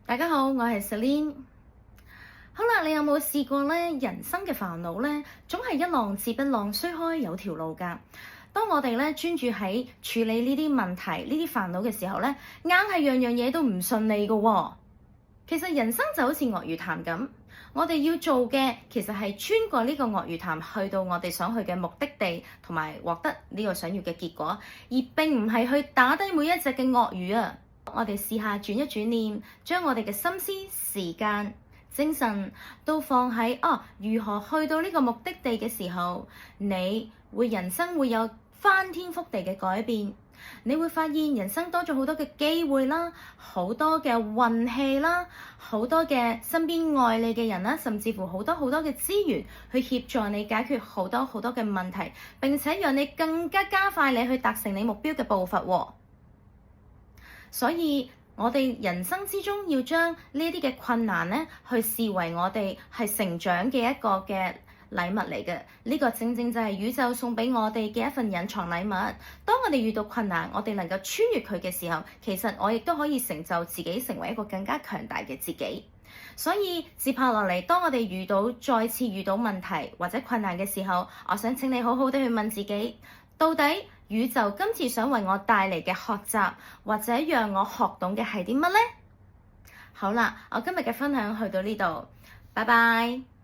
大家好，我係 Celine。好啦，你有冇試過咧？人生嘅煩惱咧，總係一浪接一浪，須開有條路㗎。當我哋咧專注喺處理呢啲問題、呢啲煩惱嘅時候咧，硬係樣樣嘢都唔順利㗎喎。其實人生就好似鱷魚潭咁，我哋要做嘅其實係穿過呢個鱷魚潭，去到我哋想去嘅目的地，同埋獲得呢個想要嘅結果，而並唔係去打低每一隻嘅鱷魚啊！我哋試下轉一轉念，將我哋嘅心思、時間、精神都放喺如何去到呢個目的地嘅時候，你人生會有翻天覆地嘅改變。你會發現人生多咗好多嘅機會啦，好多嘅運氣啦，好多嘅身邊愛你嘅人啦，甚至乎好多好多嘅資源去協助你解決好多好多嘅問題，並且讓你更加加快你去達成你目標嘅步伐喎。所以我哋人生之中要將呢啲嘅困難咧，去視為我哋係成長嘅一個嘅禮物嚟嘅。呢個正正就係宇宙送俾我哋嘅一份隱藏禮物。當我哋遇到困難，我哋能夠穿越佢嘅時候，其實我亦都可以成就自己，成為一個更加強大嘅自己。所以接下落嚟，當我哋再次遇到問題或者困難嘅時候，我想請你好好地去問自己，到底宇宙今次想為我帶嚟嘅學習，或者讓我學懂嘅係啲乜呢？好啦，我今日嘅分享去到呢度，拜拜。